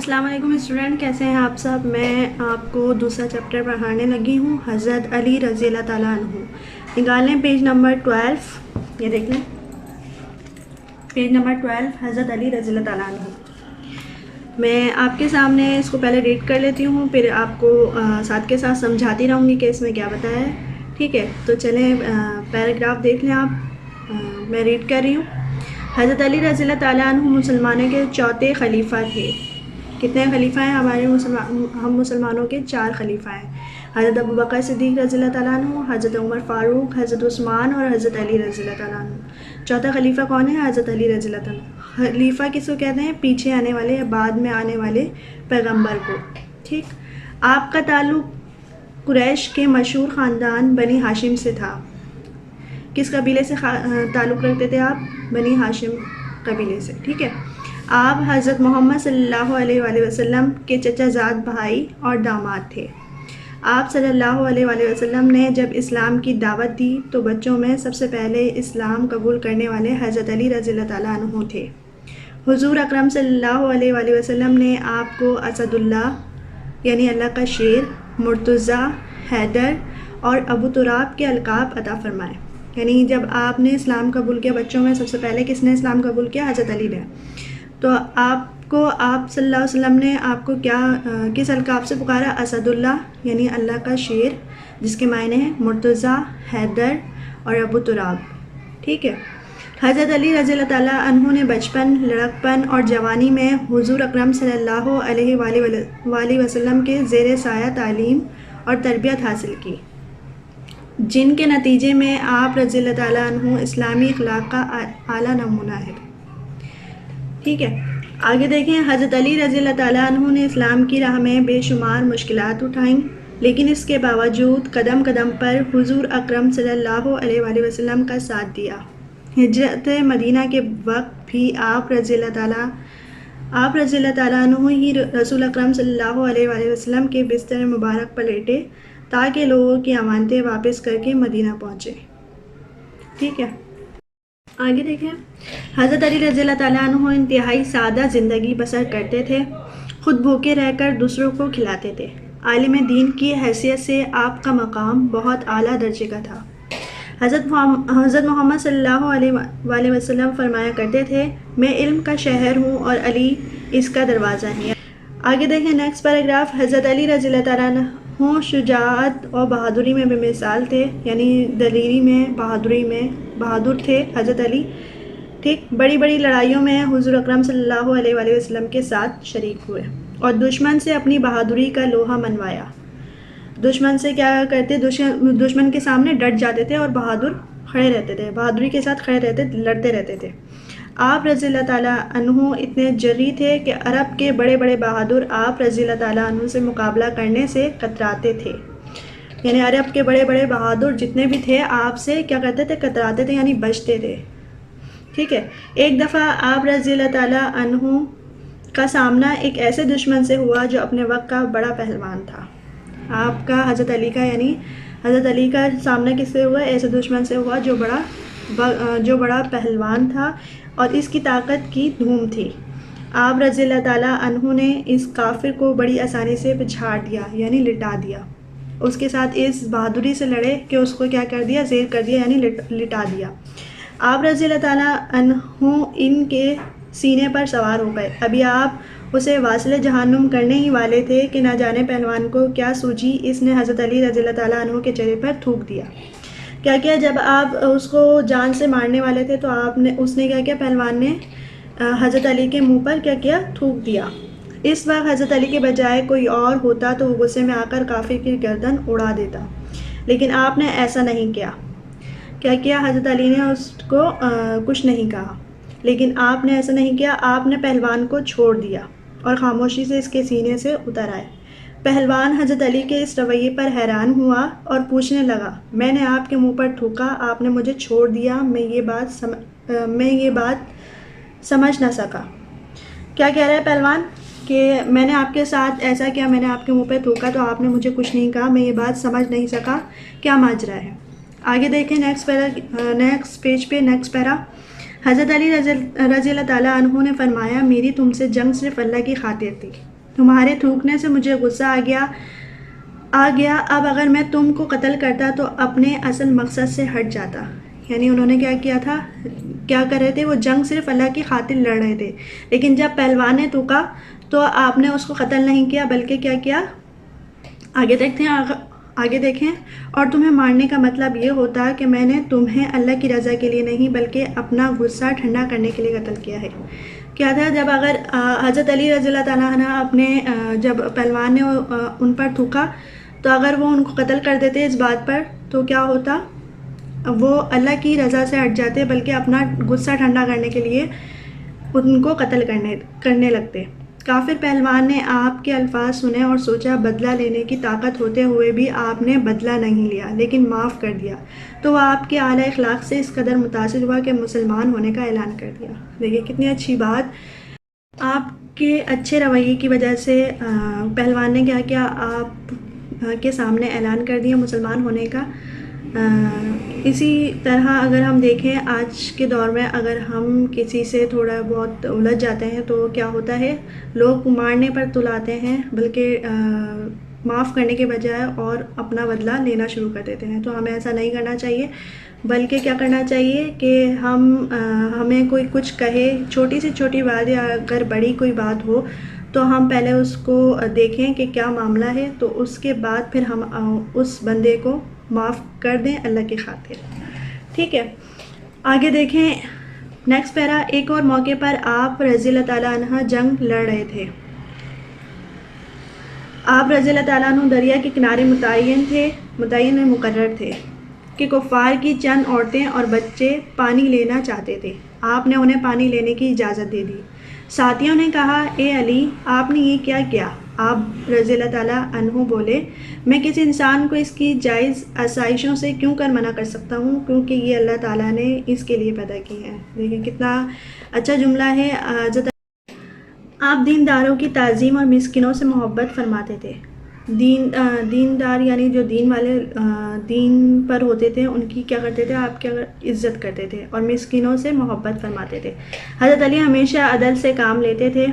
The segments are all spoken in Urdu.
السلام علیکم اسٹوڈنٹ، کیسے ہیں آپ سب؟ میں آپ کو دوسرا چیپٹر پڑھانے لگی ہوں، حضرت علی رضی اللہ تعالیٰ عنہ۔ نکال لیں پیج نمبر 12، یہ دیکھ لیں پیج نمبر 12، حضرت علی رضی اللہ تعالیٰ عنہ۔ میں آپ کے سامنے اس کو پہلے ریڈ کر لیتی ہوں، پھر آپ کو ساتھ کے ساتھ سمجھاتی رہوں گی کہ اس میں کیا بتایا ہے، ٹھیک ہے؟ تو چلیں پیراگراف دیکھ لیں آپ، میں ریڈ کر رہی ہوں۔ حضرت علی رضی اللہ تعالیٰ عنہ مسلمانوں کے چوتھے خلیفہ تھے۔ کتنے خلیفہ ہیں ہمارے ہم مسلمانوں کے؟ 4 خلیفہ ہیں۔ حضرت ابوبکر صدیق رضی اللہ تعالیٰ عنہ، حضرت عمر فاروق، حضرت عثمان اور حضرت علی رضی اللہ تعالیٰ عنہ۔ چوتھا خلیفہ کون ہے؟ حضرت علی رضی اللہ تعالیٰ عنہ۔ خلیفہ کس کو کہتے ہیں؟ پیچھے آنے والے یا بعد میں آنے والے پیغمبر کو، ٹھیک؟ آپ کا تعلق قریش کے مشہور خاندان بنی ہاشم سے تھا۔ کس قبیلے سے تعلق رکھتے تھے آپ؟ بنی ہاشم قبیلے سے، ٹھیک ہے؟ آپ حضرت محمد صلی اللہ علیہ وآلہ وسلم کے چچا زاد بھائی اور داماد تھے۔ آپ صلی اللہ علیہ وآلہ وسلم نے جب اسلام کی دعوت دی تو بچوں میں سب سے پہلے اسلام قبول کرنے والے حضرت علی رضی اللہ تعالیٰ عنہ تھے۔ حضور اکرم صلی اللہ علیہ وآلہ وسلم نے آپ کو اسد اللہ یعنی اللہ کا شیر، مرتضیٰ، حیدر اور ابو تراب کے القاب عطا فرمائے۔ یعنی جب آپ نے اسلام قبول کیا بچوں میں سب سے پہلے کس نے اسلام قبول کیا؟ حضرت علی نے۔ تو آپ صلی اللہ علیہ وسلم نے آپ کو کس القاب سے پکارا؟ اسد اللہ یعنی اللہ کا شیر، جس کے معنی ہیں مرتضیٰ، حیدر اور ابو تراب، ٹھیک ہے؟ حضرت علی رضی اللہ تعالیٰ عنہ نے بچپن، لڑکپن اور جوانی میں حضور اکرم صلی اللہ علیہ وآلہ وسلم کے زیر سایہ تعلیم اور تربیت حاصل کی، جن کے نتیجے میں آپ رضی اللہ تعالیٰ عنہ اسلامی اخلاق کا اعلیٰ نمونہ ہے، ٹھیک ہے؟ آگے دیکھیں، حضرت علی رضی اللہ تعالیٰ عنہ نے اسلام کی راہ میں بے شمار مشکلات اٹھائیں، لیکن اس کے باوجود قدم قدم پر حضور اکرم صلی اللہ علیہ وآلہ وسلم کا ساتھ دیا۔ ہجرت مدینہ کے وقت بھی آپ رضی اللہ تعالیٰ عنہ ہی رسول اکرم صلی اللہ علیہ وآلہ وسلم کے بستر مبارک پر لیٹے تاکہ لوگوں کی امانتیں واپس کر کے مدینہ پہنچے، ٹھیک ہے؟ آگے دیکھیں، حضرت علی رضی اللہ تعالیٰ عنہ انتہائی سادہ زندگی بسر کرتے تھے، خود بھوکے رہ کر دوسروں کو کھلاتے تھے۔ عالم دین کی حیثیت سے آپ کا مقام بہت اعلیٰ درجے کا تھا۔ حضرت محمد صلی اللہ علیہ وآلہ وسلم فرمایا کرتے تھے، میں علم کا شہر ہوں اور علی اس کا دروازہ ہے۔ آگے دیکھیں نیکسٹ پیراگراف، حضرت علی رضی اللہ تعالیٰ عنہ شجاعت اور بہادری میں بے مثال تھے، یعنی دلیری میں، بہادری میں بہادر تھے حضرت علی، ٹھیک؟ بڑی بڑی لڑائیوں میں حضور اکرم صلی اللہ علیہ وآلہ وسلم کے ساتھ شریک ہوئے اور دشمن سے اپنی بہادری کا لوہا منوایا۔ دشمن سے کیا کرتے؟ دشمن کے سامنے ڈٹ جاتے تھے اور بہادری کے ساتھ کھڑے رہتے، لڑتے رہتے تھے۔ آپ رضی اللہ تعالیٰ عنہ اتنے جرئی تھے کہ عرب کے بڑے بڑے بہادر آپ رضی اللہ تعالیٰ عنہ سے مقابلہ کرنے سے کتراتے تھے، یعنی عرب کے بڑے بڑے بہادر جتنے بھی تھے آپ سے کیا کرتے تھے؟ کتراتے تھے، یعنی بچتے تھے، ٹھیک ہے؟ ایک دفعہ آپ رضی اللہ تعالیٰ عنہ کا سامنا ایک ایسے دشمن سے ہوا جو اپنے وقت کا بڑا پہلوان تھا۔ آپ کا حضرت علی کا سامنا کس سے ہوا؟ ایسے دشمن سے ہوا جو بڑا پہلوان تھا اور اس کی طاقت کی دھوم تھی۔ آپ رضی اللہ تعالیٰ عنہ نے اس کافر کو بڑی آسانی سے پچھاڑ دیا، یعنی لٹا دیا۔ اس کے ساتھ اس بہادری سے لڑے کہ اس کو کیا کر دیا؟ زیر کر دیا، یعنی لٹا دیا۔ آپ رضی اللہ تعالیٰ عنہ ان کے سینے پر سوار ہو گئے۔ ابھی آپ اسے واصل جہنم کرنے ہی والے تھے کہ نہ جانے پہلوان کو کیا سوجی، اس نے حضرت علی رضی اللہ تعالیٰ عنہ کے چہرے پر تھوک دیا۔ کیا کیا؟ جب آپ اس کو جان سے مارنے والے تھے تو اس نے کیا کیا؟ پہلوان نے حضرت علی کے منہ پر کیا کیا؟ تھوک دیا۔ اس وقت حضرت علی کے بجائے کوئی اور ہوتا تو وہ غصے میں آ کر کافر کی گردن اڑا دیتا، لیکن آپ نے ایسا نہیں کیا۔ کیا کیا؟ حضرت علی نے اس کو کچھ نہیں کہا، لیکن آپ نے ایسا نہیں کیا، آپ نے پہلوان کو چھوڑ دیا اور خاموشی سے اس کے سینے سے اتر آئے۔ پہلوان حضرت علی کے اس رویے پر حیران ہوا اور پوچھنے لگا، میں نے آپ کے منہ پر تھوکا، آپ نے مجھے چھوڑ دیا، میں یہ بات سمجھ نہ سکا۔ کیا کہہ رہا ہے پہلوان؟ کہ میں نے آپ کے ساتھ ایسا کیا، میں نے آپ کے منہ پہ تھوکا تو آپ نے مجھے کچھ نہیں کہا، میں یہ بات سمجھ نہیں سکا، کیا ماجرا ہے؟ آگے دیکھیں نیکسٹ پیج پہ نیکسٹ پیرا۔ حضرت علی رضی اللہ تعالیٰ عنہ نے فرمایا، میری تم سے جنگ صرف اللہ کی خاطر تھی، تمہارے تھوکنے سے مجھے غصہ آ گیا اب اگر میں تم کو قتل کرتا تو اپنے اصل مقصد سے ہٹ جاتا. یعنی انہوں نے کیا کیا تھا, کیا کر رہے تھے, وہ جنگ صرف اللہ کی خاطر لڑ رہے تھے, لیکن جب پہلوان نے تھوکا تو آپ نے اس کو قتل نہیں کیا بلکہ کیا کیا, آگے دیکھیں. اور تمہیں مارنے کا مطلب یہ ہوتا کہ میں نے تمہیں اللہ کی رضا کے لیے نہیں بلکہ اپنا غصہ ٹھنڈا کرنے کے لیے قتل کیا ہے. کیا تھا, جب اگر حضرت علی رضی اللہ تعالیٰ عنہ اپنے جب پہلوان نے ان پر تھوکا تو اگر وہ ان کو قتل کر دیتے اس بات پر تو کیا ہوتا, وہ اللہ کی رضا سے ہٹ جاتے بلکہ اپنا غصہ ٹھنڈا کرنے کے لیے ان کو قتل کرنے لگتے. کافر پہلوان نے آپ کے الفاظ سنے اور سوچا بدلہ لینے کی طاقت ہوتے ہوئے بھی آپ نے بدلہ نہیں لیا لیکن معاف کر دیا, تو وہ آپ کے اعلیٰ اخلاق سے اس قدر متاثر ہوا کہ مسلمان ہونے کا اعلان کر دیا. دیکھیے کتنی اچھی بات, آپ کے اچھے رویے کی وجہ سے پہلوان نے کیا کیا, آپ کے سامنے اعلان کر دیا مسلمان ہونے کا. اسی طرح اگر ہم دیکھیں آج کے دور میں اگر ہم کسی سے تھوڑا بہت الجھ جاتے ہیں تو کیا ہوتا ہے, لوگ مارنے پر تلاتے ہیں بلکہ معاف کرنے کے بجائے اور اپنا بدلہ لینا شروع کر دیتے ہیں. تو ہمیں ایسا نہیں کرنا چاہیے بلکہ کیا کرنا چاہیے کہ ہمیں کوئی کچھ کہے, چھوٹی سے چھوٹی بات یا اگر بڑی کوئی بات ہو تو ہم پہلے اس کو دیکھیں کہ کیا معاملہ ہے, تو اس کے بعد پھر ہم اس بندے کو معاف کر دیں اللہ کی خاطر. ٹھیک ہے, آگے دیکھیں نیکسٹ پیرا. ایک اور موقع پر آپ رضی اللہ تعالیٰ عنہ جنگ لڑ رہے تھے. آپ رضی اللہ تعالیٰ عنہ دریا کے کنارے متعین مقرر تھے کہ کفار کی چند عورتیں اور بچے پانی لینا چاہتے تھے. آپ نے انہیں پانی لینے کی اجازت دے دی. ساتھیوں نے کہا اے علی آپ نے یہ کیا کیا؟ آپ رضی اللہ تعالیٰ عنہ بولے میں کسی انسان کو اس کی جائز آسائشوں سے کیوں کر منع کر سکتا ہوں, کیونکہ یہ اللہ تعالیٰ نے اس کے لیے پیدا کی ہیں. دیکھیں کتنا اچھا جملہ ہے. آپ دینداروں کی تعظیم اور مسکینوں سے محبت فرماتے تھے. دیندار یعنی جو دین والے دین پر ہوتے تھے ان کی کیا کرتے تھے, آپ کیا عزت کرتے تھے, اور مسکینوں سے محبت فرماتے تھے. حضرت علی ہمیشہ عدل سے کام لیتے تھے,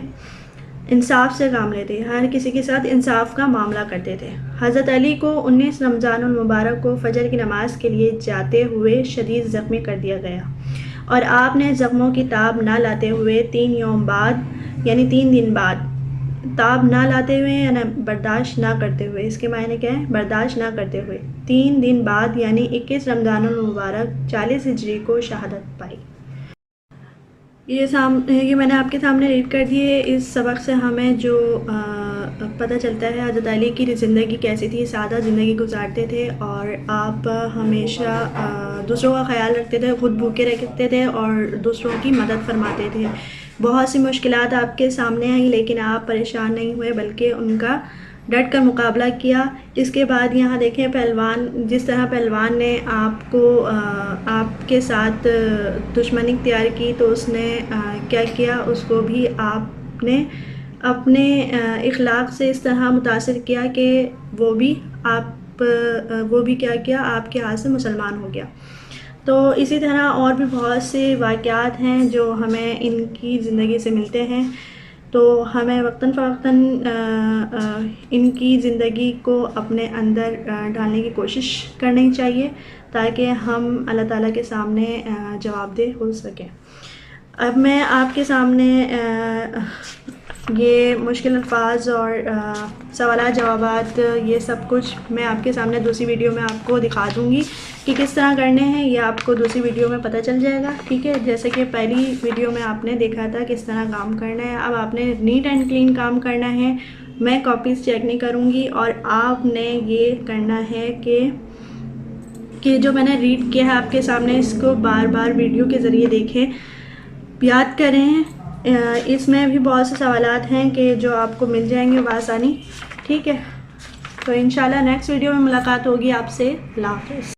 انصاف سے کام لیتے, ہر کسی کے ساتھ انصاف کا معاملہ کرتے تھے. حضرت علی کو 19 رمضان المبارک کو فجر کی نماز کے لیے جاتے ہوئے شدید زخمی کر دیا گیا, اور آپ نے زخموں کی تاب نہ لاتے ہوئے 3 یوم بعد یعنی 3 دن بعد, تاب نہ لاتے ہوئے یعنی برداشت نہ کرتے ہوئے, اس کے معنی کیا ہے, برداشت نہ کرتے ہوئے 3 دن بعد یعنی 21 رمضان المبارک 40 ہجری کو شہادت پائی. یہ میں نے آپ کے سامنے ریڈ کر دیے. اس سبق سے ہمیں جو پتہ چلتا ہے حضرت علی کی زندگی کیسی تھی, سادہ زندگی گزارتے تھے اور آپ ہمیشہ دوسروں کا خیال رکھتے تھے, خود بھوکے رہتے تھے اور دوسروں کی مدد فرماتے تھے. بہت سی مشکلات آپ کے سامنے آئیں لیکن آپ پریشان نہیں ہوئے بلکہ ان کا ڈٹ کر مقابلہ کیا. اس کے بعد یہاں دیکھیں پہلوان, جس طرح پہلوان نے آپ کے ساتھ دشمنی اختیار کی تو اس نے کیا کیا, اس کو بھی آپ نے اپنے اخلاق سے اس طرح متاثر کیا کہ وہ بھی کیا کیا, آپ کے ہاتھ سے مسلمان ہو گیا. تو اسی طرح اور بھی بہت سے واقعات ہیں جو ہمیں ان کی زندگی سے ملتے ہیں, تو ہمیں وقتاً فوقتاً ان کی زندگی کو اپنے اندر ڈالنے کی کوشش کرنی چاہیے تاکہ ہم اللہ تعالیٰ کے سامنے جواب دہ ہو سکیں. اب میں آپ کے سامنے یہ مشکل الفاظ اور سوالات جوابات یہ سب کچھ میں آپ کے سامنے دوسری ویڈیو میں آپ کو دکھا دوں گی کہ کس طرح کرنے ہیں, یہ آپ کو دوسری ویڈیو میں پتہ چل جائے گا. ٹھیک ہے, جیسے کہ پہلی ویڈیو میں آپ نے دیکھا تھا کس طرح کام کرنا ہے, اب آپ نے نیٹ اینڈ کلین کام کرنا ہے. میں کاپیز چیک نہیں کروں گی اور آپ نے یہ کرنا ہے کہ جو میں نے ریڈ کیا ہے آپ کے سامنے اس کو بار بار ویڈیو کے ذریعے دیکھیں, یاد کریں. اس میں بھی بہت سے سوالات ہیں کہ جو آپ کو مل جائیں گے بآسانی. ٹھیک ہے, تو انشاءاللہ نیکسٹ ویڈیو میں ملاقات ہوگی آپ سے. اللہ حافظ.